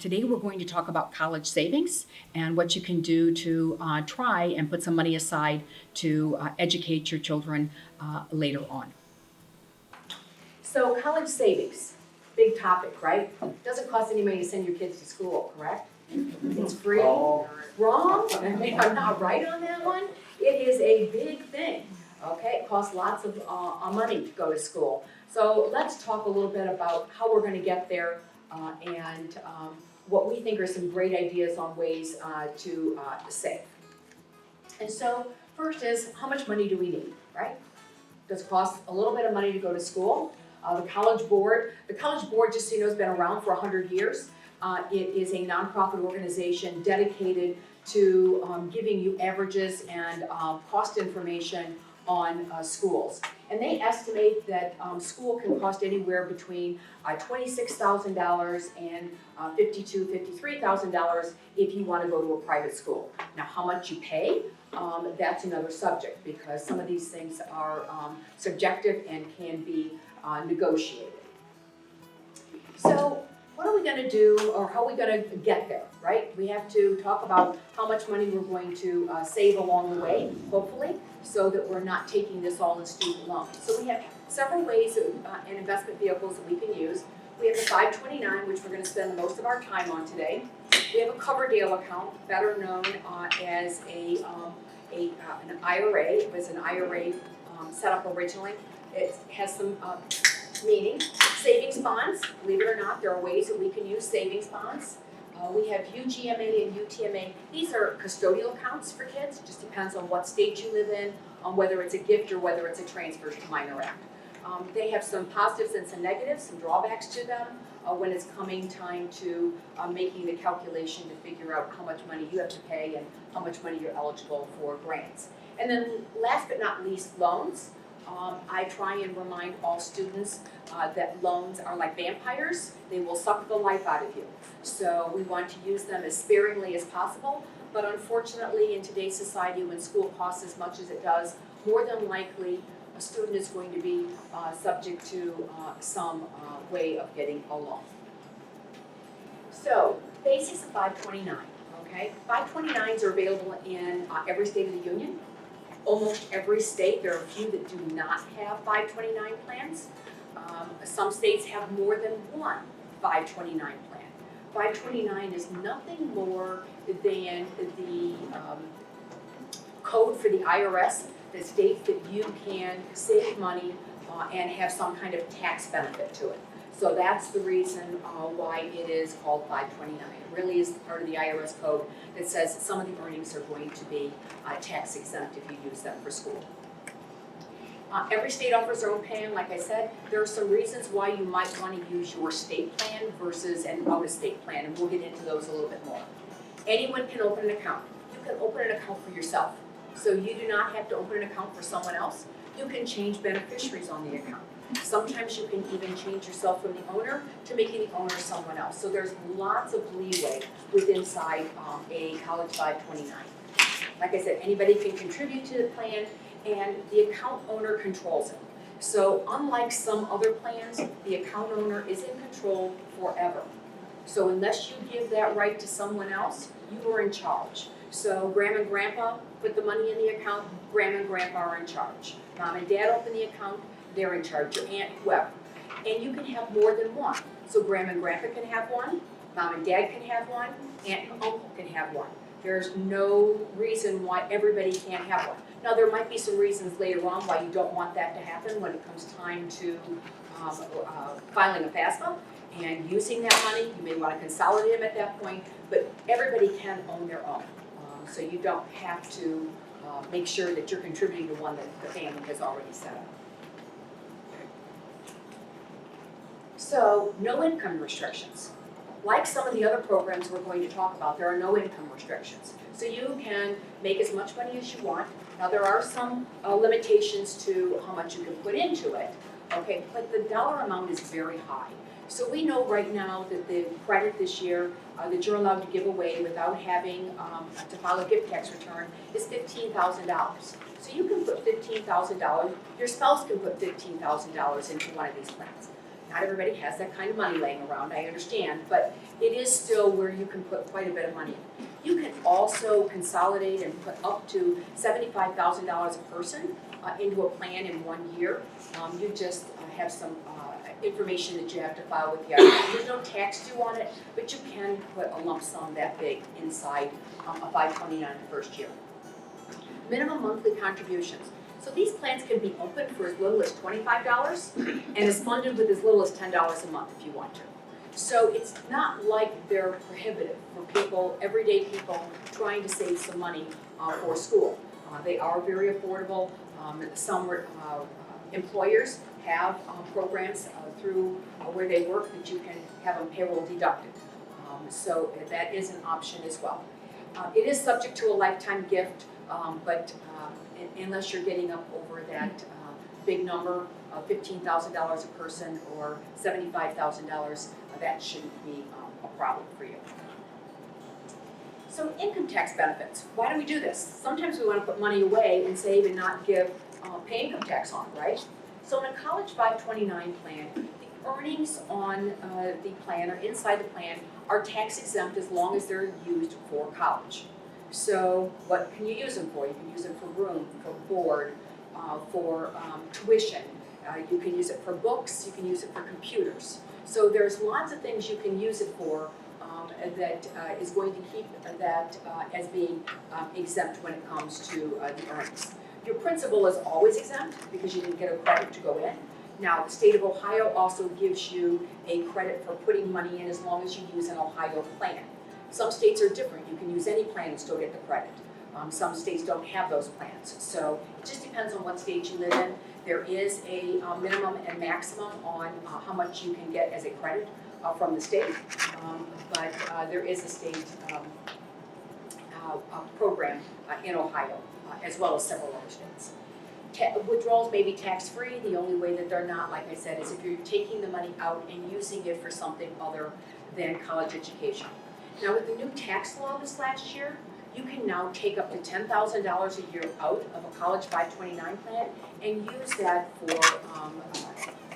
Today we're going to talk about college savings and what you can do to try and put some money aside to educate your children later on. So college savings, big topic, right? Doesn't cost any money to send your kids to school, correct? It's free. Wrong? Maybe I'm not right on that one. It is a big thing. Okay, it costs lots of money to go to school. So let's talk a little bit about how we're going to get there and what we think are some great ideas on ways to save. And so first is, how much money do we need, right? Does it cost a little bit of money to go to school? The College Board, just so you know, has been around for 100 years. It is a nonprofit organization dedicated to giving you averages and cost information on schools. And they estimate that school can cost anywhere between $26,000 and $52,000, $53,000 if you want to go to a private school. Now, how much you pay, that's another subject, because some of these things are subjective and can be negotiated. So what are we going to do, or how are we going to get there, right? We have to talk about how much money we're going to save along the way, hopefully, so that we're not taking this all in student loans. So we have several ways and investment vehicles that we can use. We have the 529, which we're going to spend most of our time on today. We have a Coverdale account, better known as an IRA. It was an IRA set up originally. It has some meaning. Savings bonds, believe it or not, there are ways that we can use savings bonds. We have UGMA and UTMA. These are custodial accounts for kids. It just depends on what state you live in, on whether it's a gift or whether it's a transfer to minor act. They have some positives and some negatives, some drawbacks to them when it's coming time to making the calculation to figure out how much money you have to pay and how much money you're eligible for grants. And then last but not least, loans. I try and remind all students that loans are like vampires. They will suck the life out of you. So we want to use them as sparingly as possible. But unfortunately, in today's society, when school costs as much as it does, more than likely a student is going to be subject to some way of getting a loan. So basics of 529, okay? 529s are available in every state of the union. Almost every state. There are a few that do not have 529 plans. Some states have more than one 529 plan. 529 is nothing more than the code for the IRS that states that you can save money and have some kind of tax benefit to it. So that's the reason why it is called 529. It really is part of the IRS code that says that some of the earnings are going to be tax exempt if you use them for school. Every state offers their own plan. Like I said, there are some reasons why you might want to use your state plan versus an out-of-state plan, and we'll get into those a little bit more. Anyone can open an account. You can open an account for yourself. So you do not have to open an account for someone else. You can change beneficiaries on the account. Sometimes you can even change yourself from the owner to making the owner someone else. So there's lots of leeway inside a College 529. Like I said, anybody can contribute to the plan, and the account owner controls it. So unlike some other plans, the account owner is in control forever. So unless you give that right to someone else, you are in charge. So grandma and grandpa put the money in the account, grandma and grandpa are in charge. Mom and dad open the account, they're in charge, your aunt, whoever. And you can have more than one. So grandma and grandpa can have one, mom and dad can have one, aunt and uncle can have one. There's no reason why everybody can't have one. Now, there might be some reasons later on why you don't want that to happen when it comes time to filing a FAFSA and using that money. You may want to consolidate them at that point, but everybody can own their own. So you don't have to make sure that you're contributing to one that the family has already set up. So, no income restrictions. Like some of the other programs we're going to talk about, there are no income restrictions. So you can make as much money as you want. Now there are some limitations to how much you can put into it, okay, but the dollar amount is very high. So we know right now that the credit this year that you're allowed to give away without having to file a gift tax return is $15,000. So you can put $15,000, your spouse can put $15,000 into one of these plans. not everybody has that kind of money laying around, I understand, but it is still where you can put quite a bit of money in. You can also consolidate and put up to $75,000 a person into a plan in 1 year. You just have some information that you have to file with the IRS. There's no tax due on it, but you can put a lump sum that big inside a 529 the first year. Minimum monthly contributions. So these plans can be opened for as little as $25 and is funded with as little as $10 a month if you want to. So it's not like they're prohibitive for people, everyday people trying to save some money for school. They are very affordable. Some employers have programs through where they work that you can have them payroll deducted. So that is an option as well. It is subject to a lifetime gift, but unless you're getting up over that big number of $15,000 a person or $75,000, that shouldn't be a problem for you. So income tax benefits, why do we do this? Sometimes we want to put money away and save and not pay income tax on, right? So in a college 529 plan, the earnings on the plan or inside the plan are tax exempt as long as they're used for college. So what can you use them for? You can use them for room, for board, for tuition. You can use it for books, you can use it for computers. So there's lots of things you can use it for that is going to keep that as being exempt when it comes to the earnings. Your principal is always exempt because you didn't get a credit to go in. Now, the state of Ohio also gives you a credit for putting money in as long as you use an Ohio plan. Some states are different. You can use any plan and still get the credit. Some states don't have those plans. So it just depends on what state you live in. There is a minimum and maximum on how much you can get as a credit from the state, but there is a state program in Ohio, as well as several other states. Withdrawals may be tax-free. The only way that they're not, like I said, is if you're taking the money out and using it for something other than college education. Now, with the new tax law this last year, you can now take up to $10,000 a year out of a college 529 plan and use that for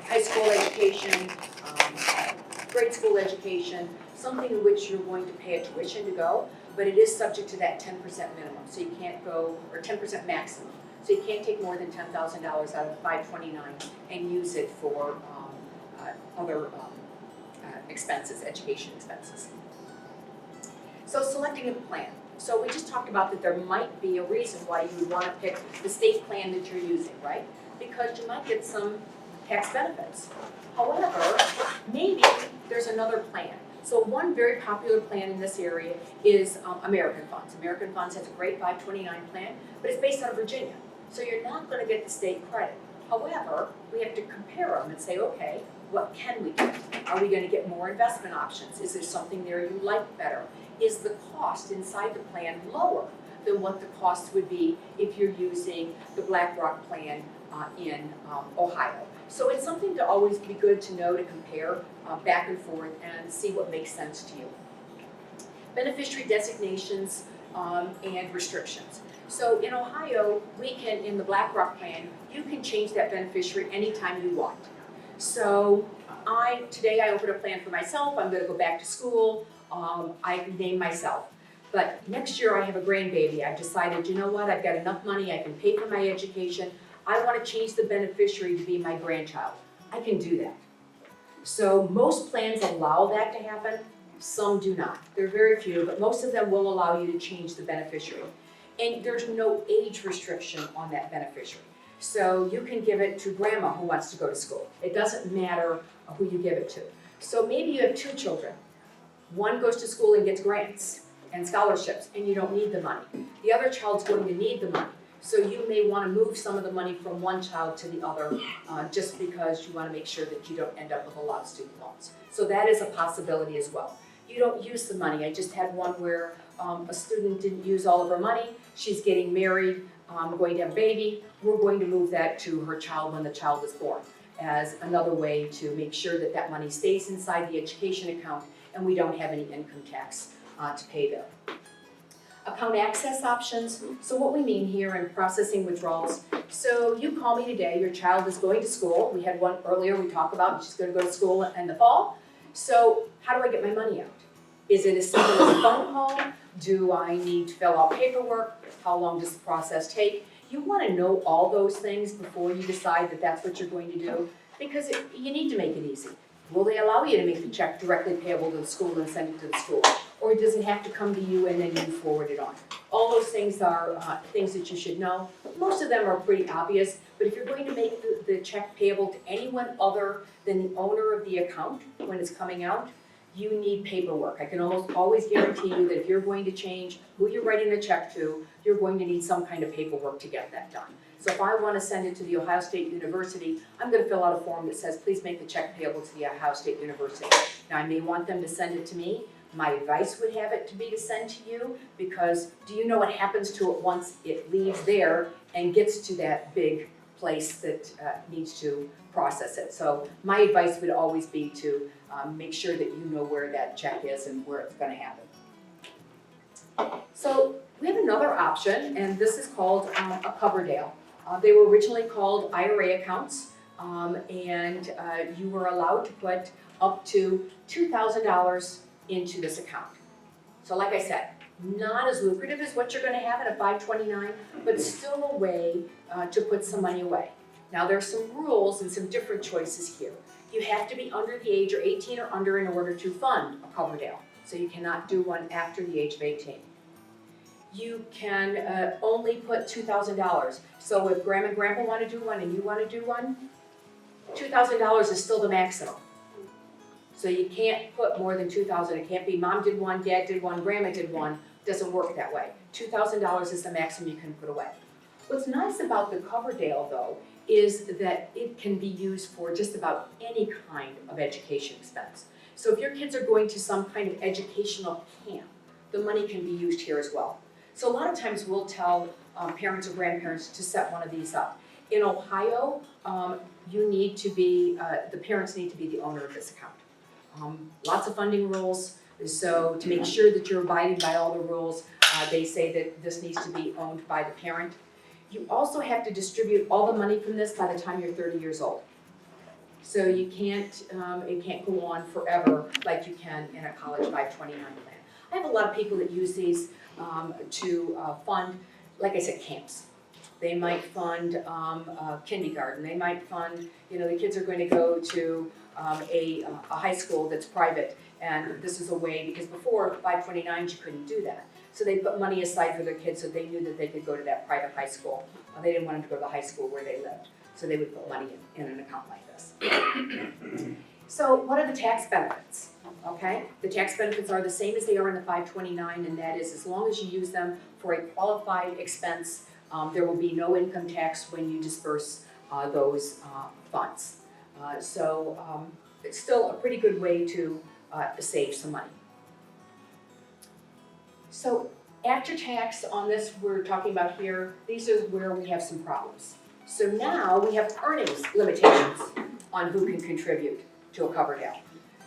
high school education, grade school education, something in which you're going to pay a tuition to go, but it is subject to that 10% minimum, so you can't go, or 10% maximum. So you can't take more than $10,000 out of the 529 and use it for other expenses, education expenses. So selecting a plan. So we just talked about that there might be a reason why you would want to pick the state plan that you're using, right? Because you might get some tax benefits. However, maybe there's another plan. So one very popular plan in this area is American Funds. American Funds has a great 529 plan, but it's based out of Virginia. So you're not going to get the state credit. However, we have to compare them and say, okay, what can we get? Are we going to get more investment options? Is there something there you like better? Is the cost inside the plan lower than what the cost would be if you're using the BlackRock plan in Ohio? So it's something to always be good to know, to compare back and forth and see what makes sense to you. Beneficiary designations and restrictions. So in Ohio, we can, in the BlackRock plan, you can change that beneficiary anytime you want. So today I opened a plan for myself. I'm going to go back to school. I can name myself. But next year I have a grandbaby. I've decided, you know what, I've got enough money, I can pay for my education. I want to change the beneficiary to be my grandchild. I can do that. So most plans allow that to happen. Some do not. There are very few, but most of them will allow you to change the beneficiary. And there's no age restriction on that beneficiary. So you can give it to grandma who wants to go to school. It doesn't matter who you give it to. So maybe you have two children. One goes to school and gets grants and scholarships, and you don't need the money. The other child's going to need the money. So you may want to move some of the money from one child to the other just because you want to make sure that you don't end up with a lot of student loans. So that is a possibility as well. You don't use the money. I just had one where a student didn't use all of her money. She's getting married, going to have a baby. We're going to move that to her child when the child is born as another way to make sure that that money stays inside the education account and we don't have any income tax to pay there. Account access options, so what we mean here in processing withdrawals, so you call me today, your child is going to school, we had one earlier we talked about, she's gonna go to school in the fall, so how do I get my money out? Is it as simple as a phone call? Do I need to fill out paperwork? How long does the process take? You wanna know all those things before you decide that that's what you're going to do, because you need to make it easy. Will they allow you to make the check directly payable to the school and send it to the school? Or does it have to come to you and then you forward it on? All those things are things that you should know. Most of them are pretty obvious, but if you're going to make the check payable to anyone other than the owner of the account when it's coming out, you need paperwork. I can almost always guarantee you that if you're going to change who you're writing the check to, you're going to need some kind of paperwork to get that done. So if I want to send it to the Ohio State University, I'm going to fill out a form that says, please make the check payable to the Ohio State University. Now, I may want them to send it to me. My advice would have it to be to send to you, because do you know what happens to it once it leaves there and gets to that big place that needs to process it? So my advice would always be to make sure that you know where that check is and where it's going to happen. So we have another option, and this is called a Coverdale. They were originally called IRA accounts, and you were allowed to put up to $2,000 into this account. So like I said, not as lucrative as what you're going to have in a 529, but still a way to put some money away. Now there's some rules and some different choices here. You have to be under the age or 18 or under in order to fund a Coverdale. So you cannot do one after the age of 18. You can only put $2,000. So if Grandma and Grandpa want to do one and you want to do one, $2,000 is still the maximum. So you can't put more than $2,000. It can't be Mom did one, Dad did one, Grandma did one. It doesn't work that way. $2,000 is the maximum you can put away. What's nice about the Coverdale, though, is that it can be used for just about any kind of education expense. So if your kids are going to some kind of educational camp, the money can be used here as well. So a lot of times we'll tell parents or grandparents to set one of these up. In Ohio, you need to be, the parents need to be the owner of this account. Lots of funding rules, so to make sure that you're abiding by all the rules, they say that this needs to be owned by the parent. You also have to distribute all the money from this by the time you're 30 years old. So you can't, it can't go on forever like you can in a college 529 plan. I have a lot of people that use these to fund, like I said, camps. They might fund kindergarten. They might fund, the kids are going to go to a high school that's private, and this is a way, because before 529s you couldn't do that. So they put money aside for their kids so they knew that they could go to that private high school. They didn't want them to go to the high school where they lived, so they would put money in an account like this. So what are the tax benefits? Okay, the tax benefits are the same as they are in the 529, and that is as long as you use them for a qualified expense, there will be no income tax when you disperse those funds. So it's still a pretty good way to save some money. So after tax on this we're talking about here, these are where we have some problems. So now we have earnings limitations on who can contribute to a Coverdale.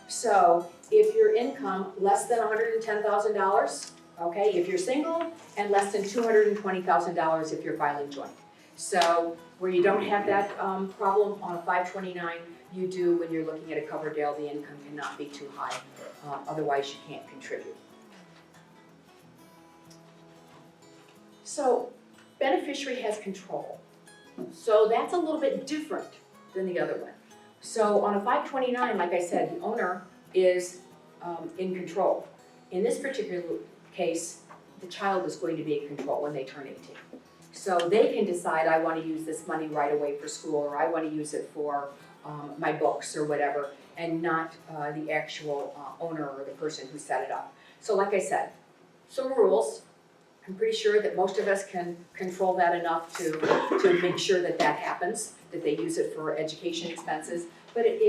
So if your income less than $110,000, okay, if you're single, and less than $220,000 if you're filing joint. So where you don't have that problem on a 529, you do when you're looking at a Coverdale, the income cannot be too high, otherwise you can't contribute. So beneficiary has control. So that's a little bit different than the other one. So on a 529, like I said, the owner is in control. In this particular case, the child is going to be in control when they turn 18. So they can decide, I want to use this money right away for school, or I want to use it for my books or whatever, and not the actual owner or the person who set it up. So like I said, some rules. I'm pretty sure that most of us can control that enough to make sure that that happens, that they use it for education expenses, but it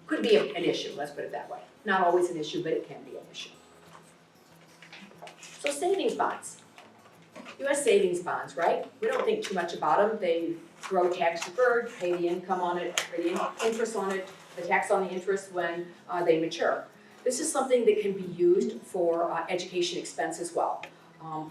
could be an issue, let's put it that way. Not always an issue, but it can be an issue. So savings bonds. U.S. savings bonds, right? We don't think too much about them. They grow tax deferred, pay the income on it, pay the interest on it, the tax on the interest when they mature. This is something that can be used for education expense as well.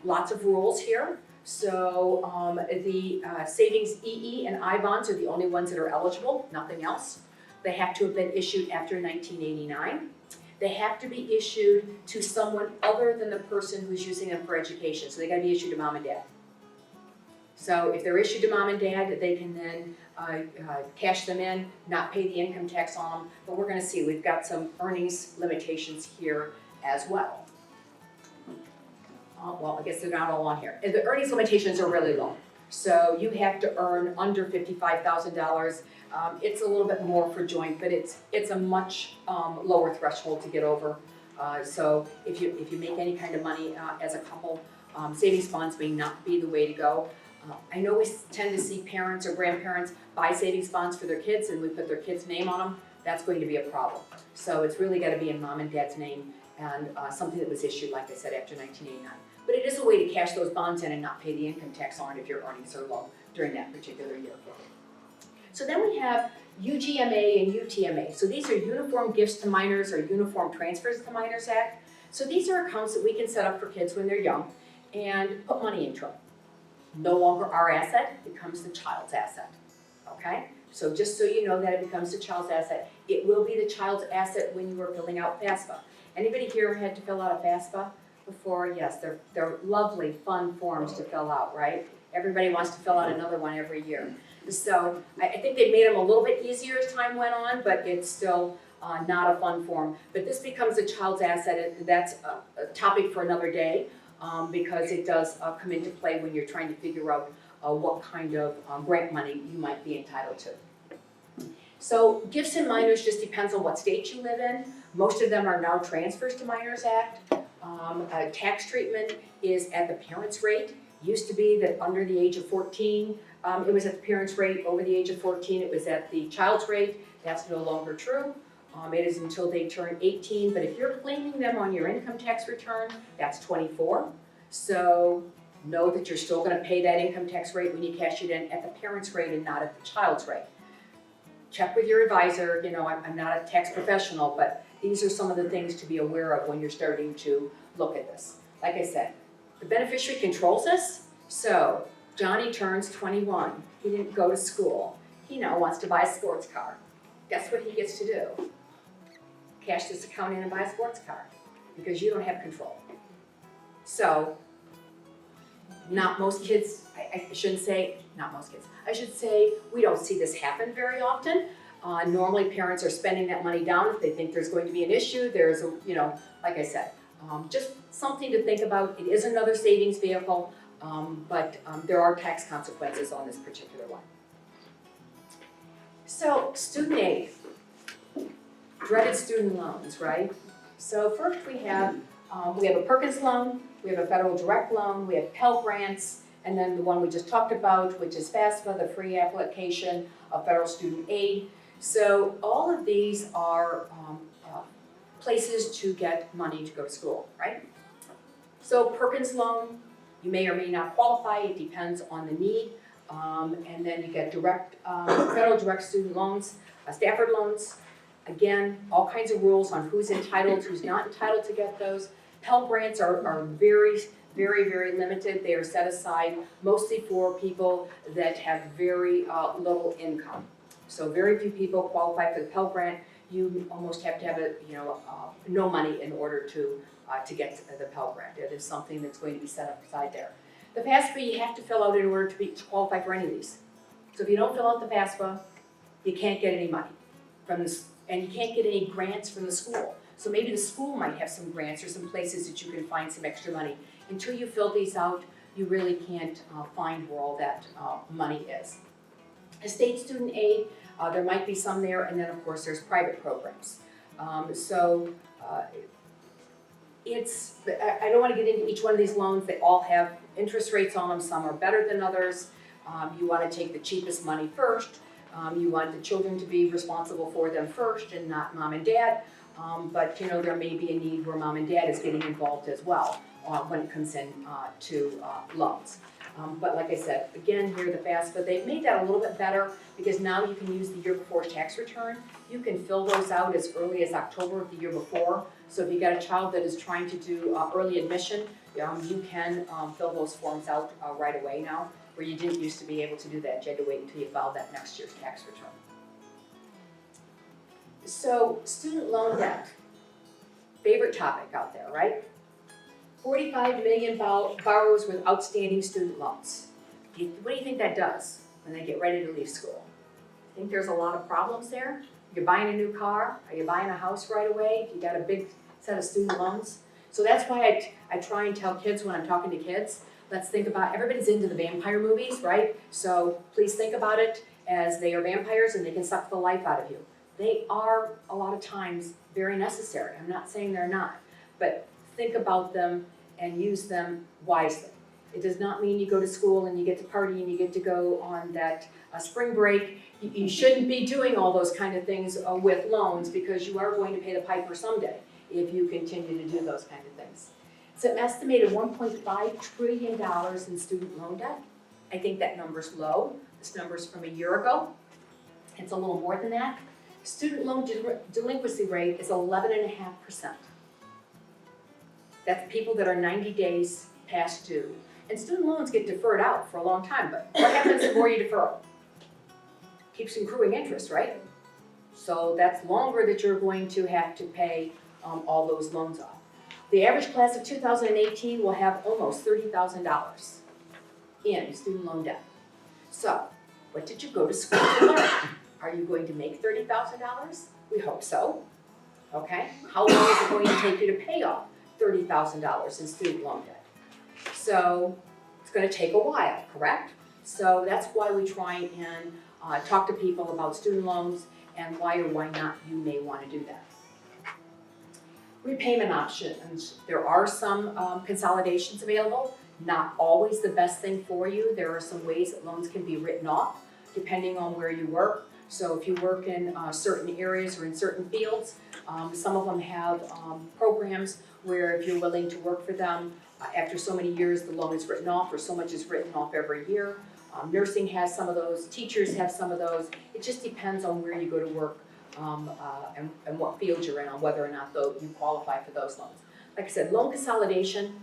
Lots of rules here. So the savings EE and I bonds are the only ones that are eligible, nothing else. They have to have been issued after 1989. They have to be issued to someone other than the person who's using them for education. So they gotta be issued to mom and dad. So if they're issued to mom and dad, they can then cash them in, not pay the income tax on them. But we're gonna see, we've got some earnings limitations here as well. Well, I guess they're not all on here. And the earnings limitations are really low. So you have to earn under $55,000. It's a little bit more for joint, but it's a much lower threshold to get over. So if you make any kind of money as a couple, savings bonds may not be the way to go. I know we tend to see parents or grandparents buy savings bonds for their kids and we put their kid's name on them. That's going to be a problem. So it's really got to be in mom and dad's name and something that was issued, like I said, after 1989. But it is a way to cash those bonds in and not pay the income tax on it if your earnings are low during that particular year. So then we have UGMA and UTMA. So these are Uniform Gifts to Minors or Uniform Transfers to Minors Act. So these are accounts that we can set up for kids when they're young and put money into them. No longer our asset, becomes the child's asset, okay? So just so you know that it becomes the child's asset, it will be the child's asset when you are filling out FAFSA. Anybody here had to fill out a FAFSA before? Yes, they're lovely, fun forms to fill out, right? Everybody wants to fill out another one every year. So I think they made them a little bit easier as time went on, but it's still not a fun form. But this becomes a child's asset, and that's a topic for another day because it does come into play when you're trying to figure out what kind of grant money you might be entitled to. So gifts and minors just depends on what state you live in. Most of them are now transfers to Minors Act. Tax treatment is at the parent's rate. Used to be that under the age of 14, it was at the parent's rate. Over the age of 14, it was at the child's rate. That's no longer true. It is until they turn 18, but if you're claiming them on your income tax return, that's 24. So know that you're still gonna pay that income tax rate when you cash it in at the parent's rate and not at the child's rate. Check with your advisor. You know, I'm not a tax professional, but these are some of the things to be aware of when you're starting to look at this. Like I said, the beneficiary controls this. So Johnny turns 21. He didn't go to school. He now wants to buy a sports car. Guess what he gets to do? Cash this account in and buy a sports car because you don't have control. So not most kids, I shouldn't say not most kids. I should say we don't see this happen very often. Normally parents are spending that money down if they think there's going to be an issue. There's a, you know, like I said, just something to think about. It is another savings vehicle, but there are tax consequences on this particular one. So student aid, dreaded student loans, right? So first we have a Perkins loan, we have a federal direct loan, we have Pell Grants, and then the one we just talked about, which is FAFSA, the free application of federal student aid. So all of these are places to get money to go to school, right? So Perkins loan, you may or may not qualify, it depends on the need. And then you get direct, federal direct student loans, Stafford loans. Again, all kinds of rules on who's entitled, who's not entitled to get those. Pell Grants are very, very, very limited. They are set aside mostly for people that have very little income. So very few people qualify for the Pell Grant. You almost have to have no money in order to get the Pell Grant. It is something that's going to be set aside there. The FAFSA you have to fill out in order to qualify for any of these. So if you don't fill out the FAFSA, you can't get any money from this, and you can't get any grants from the school. So maybe the school might have some grants or some places that you can find some extra money. Until you fill these out, you really can't find where all that money is. State student aid, there might be some there, and then of course there's private programs. I don't want to get into each one of these loans. They all have interest rates on them. Some are better than others. You want to take the cheapest money first. You want the children to be responsible for them first and not mom and dad. But you know, there may be a need where mom and dad is getting involved as well when it comes in to loans. But like I said, again, here the FAFSA, they've made that a little bit better because now you can use the year before tax return. You can fill those out as early as October of the year before. So if you got a child that is trying to do early admission, you can fill those forms out right away now, where you didn't used to be able to do that. You had to wait until you filed that next year's tax return. So student loan debt, favorite topic out there, right? 45 million borrowers with outstanding student loans. What do you think that does when they get ready to leave school? Think there's a lot of problems there? You're buying a new car? Are you buying a house right away? You got a big set of student loans? So that's why I try and tell kids when I'm talking to kids, let's think about, everybody's into the vampire movies, right? So please think about it as they are vampires and they can suck the life out of you. They are, a lot of times, very necessary. I'm not saying they're not, but think about them and use them wisely. It does not mean you go to school and you get to party and you get to go on that spring break. You shouldn't be doing all those kind of things with loans, because you are going to pay the piper someday if you continue to do those kind of things. It's an estimated $1.5 trillion in student loan debt. I think that number's low. This number's from a year ago. It's a little more than that. Student loan delinquency rate is 11.5%. That's people that are 90 days past due. And student loans get deferred out for a long time, but what happens the more you defer? Keeps accruing interest, right? So that's longer that you're going to have to pay all those loans off. The average class of 2018 will have almost $30,000 in student loan debt. So, what did you go to school to learn? Are you going to make $30,000? We hope so. Okay? How long is it going to take you to pay off $30,000 in student loan debt? So it's going to take a while, correct? So that's why we try and talk to people about student loans and why or why not you may want to do that. Repayment options. There are some consolidations available. Not always the best thing for you. There are some ways that loans can be written off depending on where you work. So if you work in certain areas or in certain fields, some of them have programs where if you're willing to work for them, after so many years the loan is written off, or so much is written off every year. Nursing has some of those, teachers have some of those. It just depends on where you go to work and what field you're in, on whether or not though you qualify for those loans. Like I said, loan consolidation,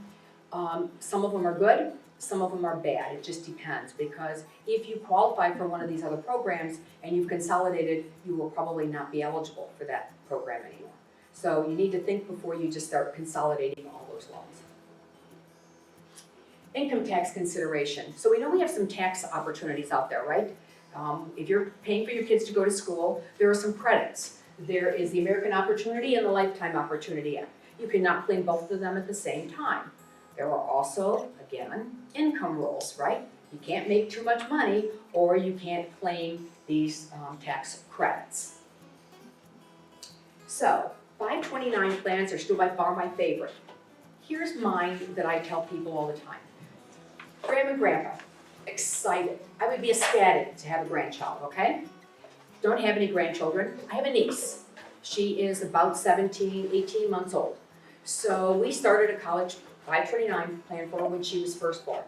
some of them are good, some of them are bad. It just depends, because if you qualify for one of these other programs and you've consolidated, you will probably not be eligible for that program anymore. So you need to think before you just start consolidating all those loans. Income tax consideration. So we know we have some tax opportunities out there, right? If you're paying for your kids to go to school, there are some credits. There is the American Opportunity and the Lifetime Opportunity Act. You cannot claim both of them at the same time. There are also, again, income rules, right? You can't make too much money, or you can't claim these tax credits. So, 529 plans are still by far my favorite. Here's mine that I tell people all the time. Grandma and Grandpa, excited. I would be ecstatic to have a grandchild, okay? Don't have any grandchildren. I have a niece. She is about 17, 18 months old. So we started a college 529 plan for her when she was first born.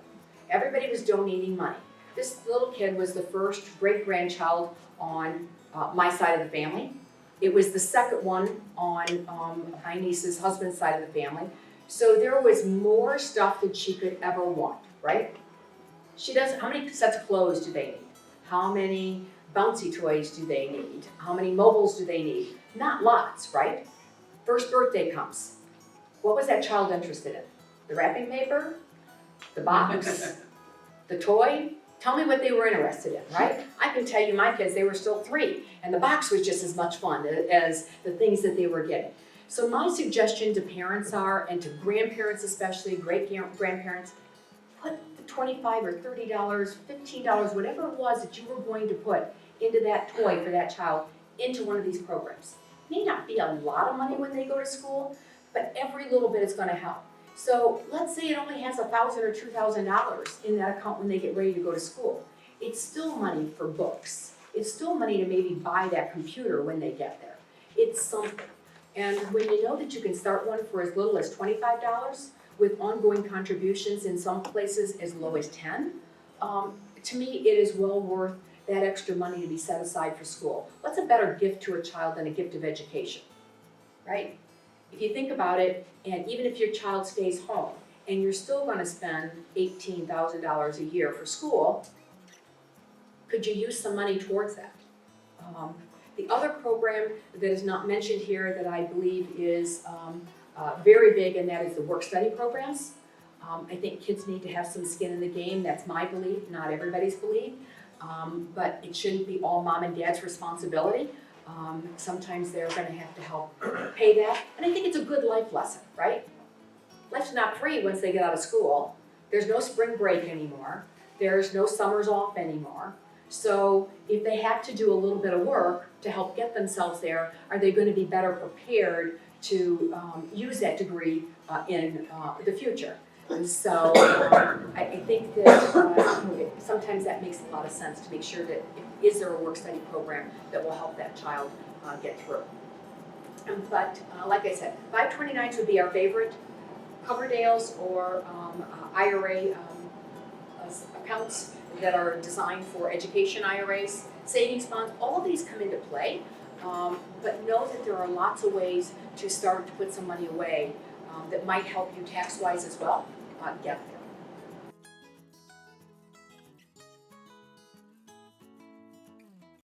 Everybody was donating money. This little kid was the first great-grandchild on my side of the family. It was the second one on my niece's husband's side of the family. So there was more stuff than she could ever want, right? She doesn't, how many sets of clothes do they need? How many bouncy toys do they need? How many mobiles do they need? Not lots, right? First birthday comes. What was that child interested in? The wrapping paper? The box? The toy? Tell me what they were interested in, right? I can tell you my kids, they were still 3, and the box was just as much fun as the things that they were getting. So my suggestion to parents are, and to grandparents especially, great-grandparents, put the $25 or $30, $15, whatever it was that you were going to put into that toy for that child, into one of these programs. It may not be a lot of money when they go to school, but every little bit is going to help. So let's say it only has $1,000 or $2,000 in that account when they get ready to go to school. It's still money for books. It's still money to maybe buy that computer when they get there. It's something. And when you know that you can start one for as little as $25, with ongoing contributions in some places as low as 10, to me, it is well worth that extra money to be set aside for school. What's a better gift to a child than a gift of education, right? If you think about it, and even if your child stays home, and you're still gonna spend $18,000 a year for school, could you use some money towards that? The other program that is not mentioned here that I believe is very big, and that is the work-study programs. I think kids need to have some skin in the game. That's my belief, not everybody's belief. But it shouldn't be all mom and dad's responsibility. Sometimes they're gonna have to help pay that. And I think it's a good life lesson, right? Life's not free once they get out of school. There's no spring break anymore. There's no summers off anymore. So if they have to do a little bit of work to help get themselves there, are they gonna be better prepared to use that degree in the future? And so I think that sometimes that makes a lot of sense to make sure that is there a work-study program that will help that child get through. But like I said, 529s would be our favorite. Coverdales or IRA accounts that are designed for education IRAs, savings bonds, all of these come into play. But know that there are lots of ways to start to put some money away that might help you tax-wise as well, get there.